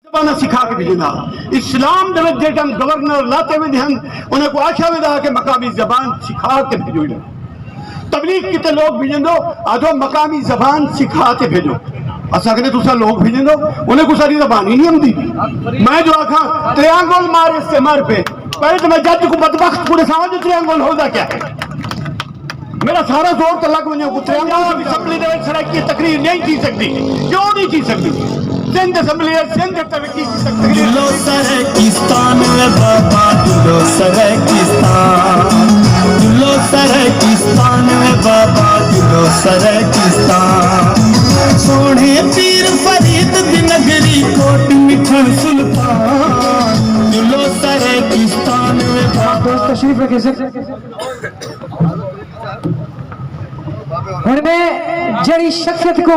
زبان سکھا کے بھیجنا اسلام دے وچ جڑے گورنر لاتے ہوئے ہیں انہیں کو آشا ودا کہ مقامی زبان سکھا کے بھیجو تبلیغ کتے لوگ بھیجن دو آجو مقامی زبان سکھا کے بھیجو اسا کہنے تو سا لوگ بھیجن دو انہیں کو ساری زبان ہی نہیں ہوندی میں جو آکھا تریانگل مار استعمار پہ پہلے تو میں جج کو بدبخت کو دکھاؤں جو تریانگل ہوگا کیا ہے میرا سارا زور تو لگ ونجو کو تریانگل اسمبلی دے سرائک کی تقریر نہیں کی سکتی کیوں نہیں کی سکتی سندھ اسمبلی ہے سندھ ترقی کی سکتی دلو سرکستان بابا دلو سرکستان دلو سرکستان بابا دلو سرکستان سونے پیر فرید دی نگری کوٹ مٹھن سلطان دلو سرکستان بابا دوست تشریف رکھے سر ہن میں جڑی شخصیت کو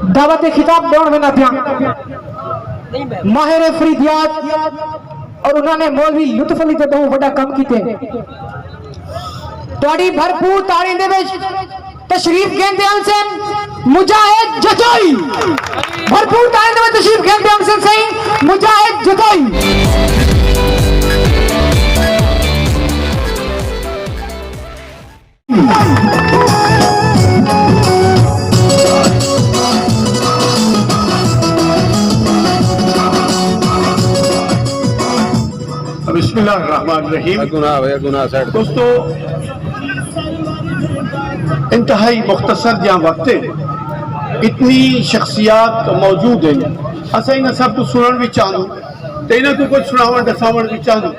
دعوت خطاب دون میں نہ پیا ماہر فریدیات اور انہوں نے مولوی لطف علی تے بہت بڑا کام کیتے تواڈی بھرپور تاڑی دے وچ تشریف گیندے ہن مجاہد جتوئی بھرپور تاڑی دے وچ تشریف گیندے ہن صحیح مجاہد جتوئی بسم اللہ الرحمن الرحیم دوستو انتہائی مختصر جہاں وقت ہے اتنی شخصیات موجود ہیں اسا انہیں سب کو سنن بھی چاہوں تو انہیں کو کچھ سناون دساون بھی چاہوں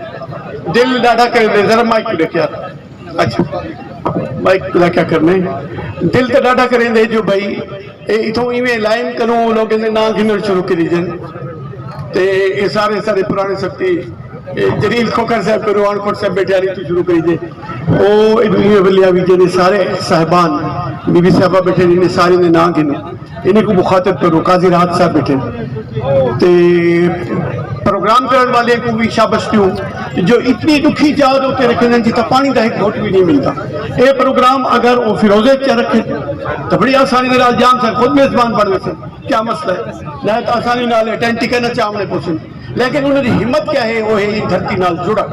دل ڈاڑا کرے دے ذرا مائک کو دیکھیا اچھا مائک کو کیا کرنے دل تو ڈاڑا کریں دے جو بھائی اتوں ایویں لائن کروں لوگ نے نا گھنر شروع کری جن تے یہ سارے پرانے سکتی جلیل کھوکر صاحب کو روان کوٹ صاحب بیٹھے آلی تو شروع کری دے او ادویہ ولیہ بھی جنے سارے صاحبان بی بی صاحبہ بیٹھے جنہیں سارے نے نا گھنو انہیں کو مخاطب کرو قاضی راحت صاحب بیٹھے تے پروگرام کرنے والے کو بھی شابشتی ہوں جو اتنی دکھی جاد ہوتے رکھے ہیں جتا پانی دا ایک گھوٹ بھی نہیں ملتا اے پروگرام اگر وہ فیروزے چاہ رکھے تو بڑی آسانی نال جان سے خود میزبان بڑھ ویسے کیا مسئلہ ہے نہایت آسانی نال اٹینٹی کہنا چاہنے پوچھیں لیکن انہوں نے ہمت کیا ہے وہ ہے یہ دھرتی نال جڑا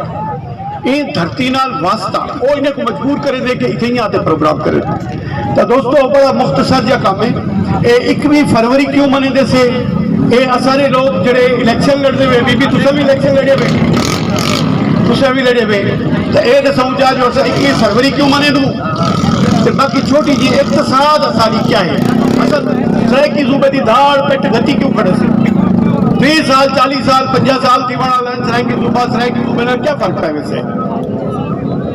این دھرتی نال واسطہ وہ انہیں کو مجبور کرے دے کہ اتنی آتے پروگرام کرے تو دوستو بڑا مختصر جا کام ہے 21 فروری کیوں منے دے سے اے اسارے لوگ جڑے الیکشن لڑنے ہوئے بی بی تسا بھی الیکشن لڑے ہوئے تسا بھی لڑے ہوئے تو اے دے سمجھا جو 21 فروری کیوں منے دوں تو باقی چھوٹی جی اقتصاد اساری کیا ہے اصل سرائے کی صوبے دی دھاڑ پیٹ گھتی کیوں کھڑے سے 30 سال 40 سال 50 سال تھی بڑا لائن سرائے کی صوبے میں کیا فرق ہے ویسے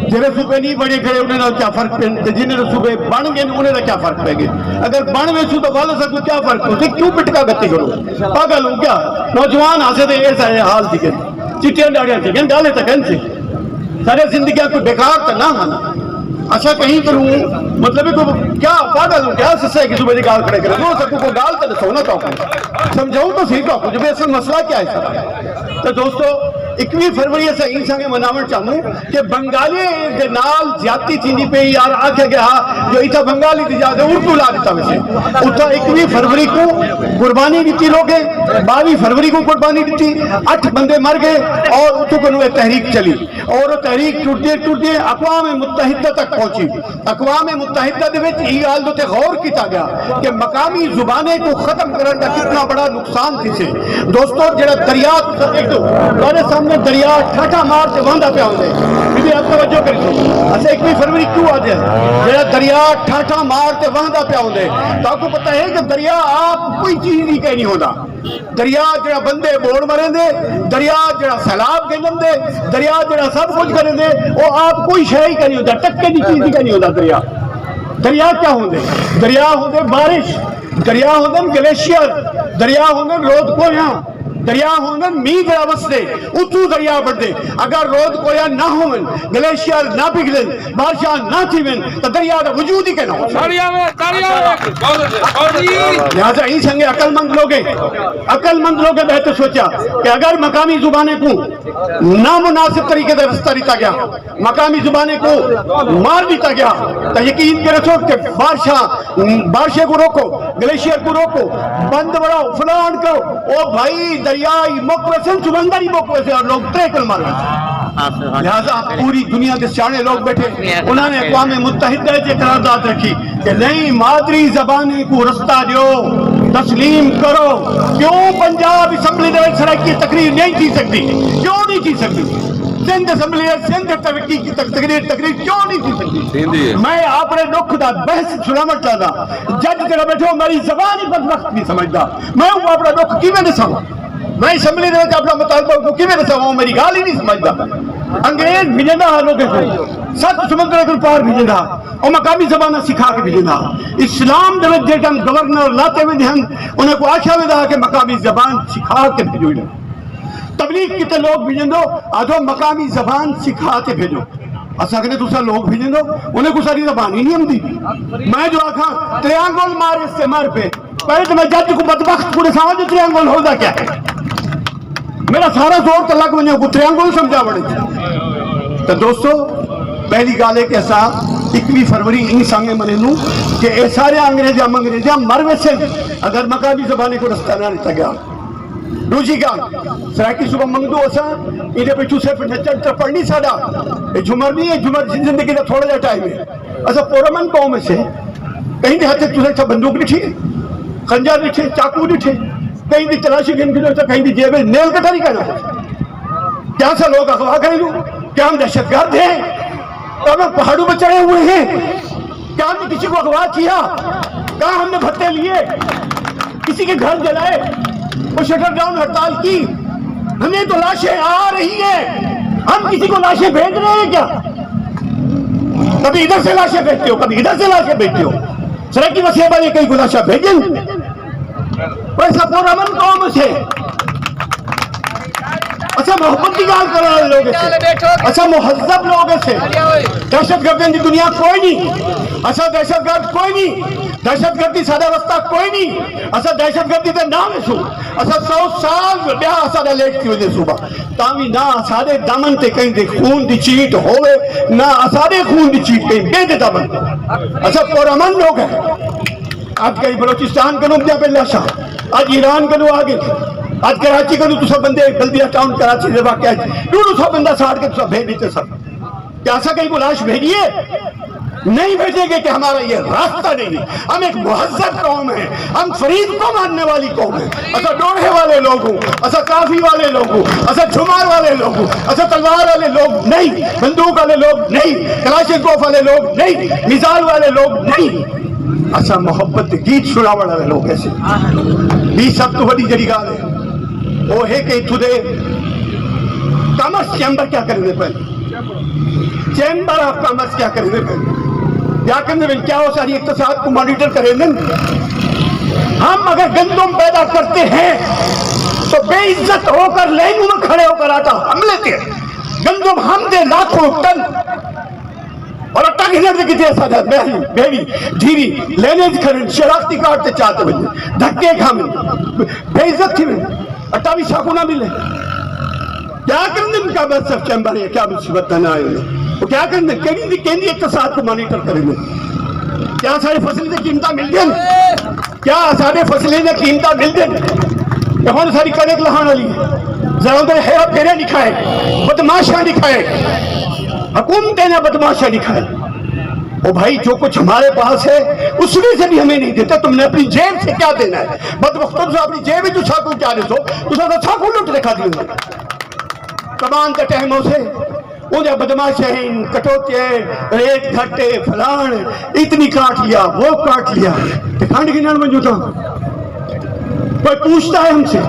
جنہیں صوبے نہیں بڑے کھڑے انہیں نہ کیا فرق پہ جنہیں صوبے بن گئے انہیں نہ کیا فرق پہ گئے اگر بن میں سو تو والا سا کیا فرق ہو کیوں پٹکا گتی کرو پاگل ہوں کیا نوجوان آسے دے ایسا ہے حال تھی گئے چٹیاں ڈاڑیاں تھی گئے ڈالے تک ان سے سارے زندگیاں کوئی بیکار تا نہ ہانا اچھا کہیں کروں مطلب ہے کیا پاگل ہوں کیا سسے کی صوبے دی گال کھڑے کرے دو سکوں کو گال تا سونا چاہوں سمجھاؤں تو صحیح کہوں جو بھی اصل مسئلہ کیا ہے سارا تو دوستو 21 فروری سے انسان کے مناون چاہوں کہ بنگالی دے نال زیادتی تھی نہیں پہ یار آکھے گیا جو ایتا بنگالی دی جاتے اردو لا دیتا ویسے اتھا 21 فروری کو قربانی دیتی لوگے 22 فروری کو قربانی دیتی 8 بندے مر گئے اور اتھو کنو ایک تحریک چلی اور وہ تحریک ٹوٹے اقوام متحدہ تک پہنچی اقوام متحدہ دے وچ یہ حال دوتے غور کیتا گیا کہ مقامی زبانیں کو ختم کرنے کا کتنا بڑا نقصان تھی سے دوستو جڑا دریا ایک تو بارے سامنے دریا ٹھاٹا مار سے باندھا پہ ہوندے بھی آپ توجہ کری سو اسے 21 فروری کیوں آ جائے جڑا دریا ٹھاٹا مار سے باندھا پہ ہوندے تو آپ کو پتہ ہے کہ دریا آپ کوئی چیز نہیں کہنی ہوتا دریا جڑا بندے بوڑ مریں دے دریا جڑا سیلاب گندم دے دریا جڑا سب کچھ کریں دے وہ آپ کوئی شے ہی کہنی ہوتا ٹکے دی چیز نہیں کہنی ہوتا دریا کیا ہوندے دریا ہوندے بارش دریا ہوندے گلیشیئر دریا ہوندے رود کویاں دریا ہوندے می جڑا وسدے اتو دریا بڑھدے اگر رود کویا نہ ہوون گلیشیئر نہ پگھلن بارشاں نہ تھیون تو دریا دا وجود ہی کہنا ہو لہذا ہی سنگے عقل مند لوگے بہتر سوچا کہ اگر مقامی زبانیں کو نامناسب طریقے سے رستہ دیتا گیا مقامی زبانیں کو مار دیتا گیا تو یقین کرے سو کہ بارشیں کو روکو گلیشیئر کو روکو بند بڑھاؤ فلان کرو، او بھائی دریائی مقوسن سمندری مقوسے اور لوگ تریکل مار رہے، لہذا پوری دنیا کے سیانے لوگ بیٹھے، انہوں نے اقوام متحدہ سے قرارداد رکھی کہ نہیں مادری زبانیں کو رستہ دیو، تسلیم کرو۔ کیوں پنجاب اسمبلی دے سرائک کی تقریر نہیں کی سکتی؟ کیوں نہیں کی سکتی؟ سندھ اسمبلی سندھ ترقی کی تقریر کیوں نہیں کی سکتی؟ میں اپنے دکھ دا بحث سناوٹ چاہتا، جج جڑا بیٹھو میری زبان ہی بدبخت نہیں سمجھتا، میں اپنا دکھ کیویں دساں؟ میں اسمبلی دے اپنا مطالبہ کو کیویں دساں؟ وہ میری گال ہی نہیں سمجھتا۔ انگریز بھیجنا لوگ کو 7 سمندر کے پار بھیجنا اور مقامی زبانہ سکھا کے بھیجنا۔ اسلام دے وچ جڑے گورنر لاتے ہوئے ہن انہیں کو آخیا ودا کہ مقامی زبان سکھا کے بھیجو۔ تبلیغ کتے لوگ بھیجن دو آجو مقامی زبان سکھا کے بھیجو۔ اسا کہنے دوسرا لوگ بھیجن دو انہیں کو ساری زبان ہی نہیں ہم دی۔ میں جو آکھا تریانگل مار استعمال پہ پہلے تو میں جج کو بدبخت پورے سامنے جو تریانگل ہو دا کیا ہے؟ میرا سارا زور تلک ونجو کو تریانگل سمجھا بڑے تھے۔ تو دوستو پہلی گالے کے ساتھ 21 فروری ان سانگے منے نو کہ اے سارے انگریزیاں مروے سے اگر مقامی زبانے کو رستہ نہ لیتا گیا۔ دوسری گال سرائکی صبح منگدو اسا انہیں پہ چوسے پہ نچل ٹپڑ نہیں ساڑا، یہ جمر نہیں ہے، جمر زندگی کا تھوڑا جا ٹائم ہے۔ اسا پورمن قوم سے کہیں دے ہاتھ چوسے چھا بندوق نہیں تھی، خنجر نہیں تھے، چاکو نہیں تھے، کہیں دی تلاشی گن گنو تھا، کہیں دی جیبے نیل کٹا نہیں کرنا۔ کیا سا لوگ اخوا کریں گو؟ کیا ہم دہشت گرد ہیں؟ کیا ہم پہاڑوں میں چڑھے ہوئے ہیں؟ کیا ہم نے کسی کو اغوا کیا؟ کہاں ہم نے بھتے لیے؟ کسی کے گھر جلائے؟ وہ شٹر ڈاؤن ہڑتال کی؟ ہمیں تو لاشیں آ رہی ہیں، ہم کسی کو لاشیں بھیج رہے ہیں کیا؟ کبھی ادھر سے لاشیں بھیجتے ہو، کبھی ادھر سے لاشیں بھیجتے ہو۔ سرکی وسیع بھائی کئی کو لاشیں بھیجیں ویسا پورا امن قوم سے اچھا محبت کی گال کر رہے لوگ سے، اچھا مہذب لوگ سے۔ دہشت گردی کی دنیا کوئی نہیں، اچھا دہشت گرد کوئی نہیں، دہشت گردی سادہ وسطہ کوئی نہیں، اچھا دہشت گردی تے نام سو اچھا 100 سال بیا سادہ لیٹ کی وجہ صبح تاوی نہ سادے دامن تے کہیں دے خون دی چیٹ ہوئے، نہ سادے خون دی چیٹ کہیں بے دے دامن اچھا پرامن لوگ ہیں۔ آج کئی بلوچستان کنو بیا پہ لاشا، آج ایران کنو آگے، آج کراچی کنو تو سب بندے بلدیہ ٹاؤن کراچی سے واقع ہے، دونوں سب بندہ ساڑھ کے تو سب بھیج دیتے سب۔ کیا ایسا کہیں کو لاش بھیجیے؟ نہیں بھیجیں گے کہ ہمارا یہ راستہ نہیں ہے۔ ہم ایک مہذب قوم ہیں، ہم فرید کو ماننے والی قوم ہیں۔ ایسا ڈوڑے والے لوگ ہوں، ایسا کافی والے لوگ ہوں، ایسا جھمار والے لوگ ہوں، ایسا تلوار والے لوگ نہیں، بندوق والے لوگ نہیں، کلاشنکوف والے لوگ نہیں، میزائل والے لوگ نہیں، ایسا محبت گیت سناوڑ والے لوگ ایسے۔ بھی سب تو بڑی جڑی گال ہے وہ ہے کہ اتھو دے کامرس چیمبر کیا کرنے پہلے، چیمبر آف کامرس کیا کرنے پہلے، کیا کرنے پہلے کیا ہو ساری اقتصاد کو مانیٹر کریں گے۔ ہم اگر گندم پیدا کرتے ہیں تو بے عزت ہو کر لائنوں میں کھڑے ہو کر آٹا ہم لیتے ہیں، گندم ہم دے لاکھوں ٹن اور اٹھا کی نظر کی جیسا جات بیوی دھیری لینے کھڑے شراکتی کارتے چاہتے ہوئے دھکے کھامیں بے عزت تھی میں اٹھا بھی شاکو نہ ملے۔ کیا کرنے ان کا بس سب چیمبر ہے، کیا مصیبت نہ آئے وہ کیا کرنے کہنی اقتصاد کو مانیٹر کریں گے۔ کیا سارے فصلیں نے قیمتہ مل دیں، کیا سارے فصلیں نے قیمتہ مل دیں، یہاں ساری کنک لہان والی ذرا اندر ہیرا پھیرے دکھائے، بدماشاں دکھائے، حکومتیں نے بدماشاں دکھائے۔ او بھائی جو کچھ ہمارے پاس ہے اس میں سے بھی ہمیں نہیں دیتے، تم نے اپنی جیب سے کیا دینا ہے؟ بدبختوں سے اپنی جیب میں تو چھاکو کیا دے سو تو سب چھاکو لوٹ دکھا دیں گے کمان کے ٹہموں سے۔ انہیں بدماشیں کٹوتے ریت گھٹے فلان اتنی کاٹ لیا وہ کاٹ لیا، کھانڈ گنان میں جو تھا کوئی پوچھتا ہے ہم سے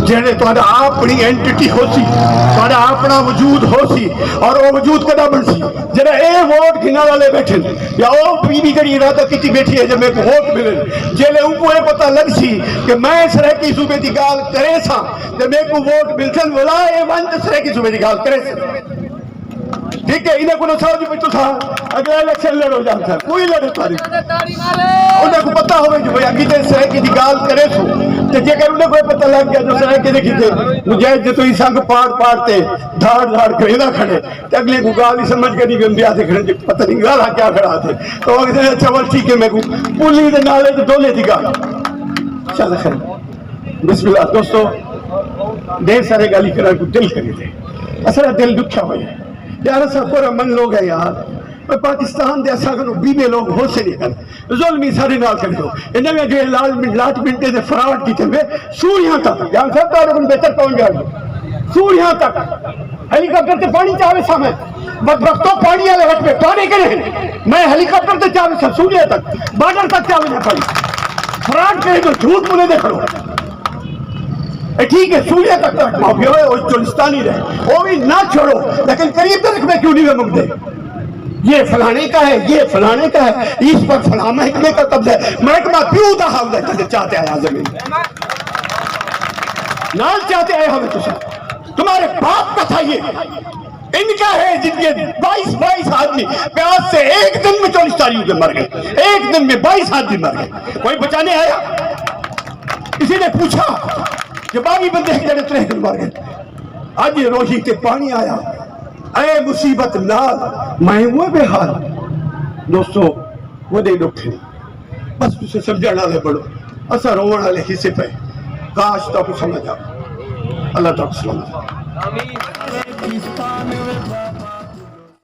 جہنے تمہارا اپنی اینٹیٹی ہو سی، تمہارا اپنا وجود ہو سی اور وہ وجود کدا بن سی جنہیں اے ووٹ گھنا والے بیٹھے یا وہ بی بی کری ارادہ کیتی بیٹھی ہے جب میں کو ووٹ ملے جیلے ان کو یہ پتہ لگ سی کہ میں سرکی صوبے دی گال کرے سا جب میں کو ووٹ ملسن ولا اے وانت سرکی صوبے دی گال کرے سا۔ ٹھیک ہے انہیں کو نصار جو بیٹھو تھا اگلا الیکشن لڑ ہو جاتا ہے کوئی لڑ تاریخ انہیں کو پتہ ہوئے جو بھئی اگی تے سرکی دی گال کرے سو تو جے کہ انہیں کوئی پتہ لگ گیا جو سرکی دیکھی تے مجھے جو تو ہی سانگ پاڑتے دھاڑ دھاڑ کرینا کھڑے تو اگلے کو گال ہی سمجھ کے نہیں بھی انبیاء سے کھڑے پتہ نہیں گالا کیا کھڑا تھے تو اگر اچھا بل ٹھیک ہے میں کو پولی دے نالے تو دولے دی گال چل خیر بسم اللہ دوستو ڈھیر سارے گالی کرا کو دل کری تھے اصلا دل دکھا ہوئے ہیں یار ایسا پورا من لوگ ہیں یار پاکستان دے ایسا کنو بیوے لوگ ہو سے نہیں کر ظلمی سارے نال کر دو انہوں نے جو لاٹ منٹے سے فراڈ کی تھے سوریاں تک جان سب کا رکن بہتر پہنچ گیا سوریاں تک ہیلی کاپٹر سے پانی چاہے سامنے بدبختوں پانی والے وقت میں پانی کرے میں ہیلی کاپٹر سے چاہے سب سوریاں تک بارڈر تک چاہے نہ پانی فراڈ کرے تو جھوٹ بولے دے کھڑو ٹھیک ہے سوریہ تک تک معافی ہوئے وہ چولستانی رہے وہ بھی نہ چھوڑو لیکن قریب تک میں کیوں نہیں مک دے یہ فلانے کا ہے یہ فلانے کا ہے اس پر فلاں محکمے کا قبضہ ہے محکمہ پیو دا حال ہے چاہتے آیا زمین نال چاہتے آئے ہمیں تمہارے باپ کا تھا یہ ان کا ہے جن کے 22 آدمی پیاس سے ایک دن میں چولستانی کے مر گئے ایک دن میں 22 آدمی مر گئے کوئی بچانے آیا کسی نے پوچھا کہ باقی بندے ایک جڑے ترے دن مر گئے آج یہ روشی تے پانی آیا اے مصیبت نال میں ہوئے بے حال دوستو وہ دے ڈکھے بس اسے سمجھانا لے پڑھو اسا رونا لے حصے پہ کاش تو کو سمجھا اللہ تعالیٰ سلام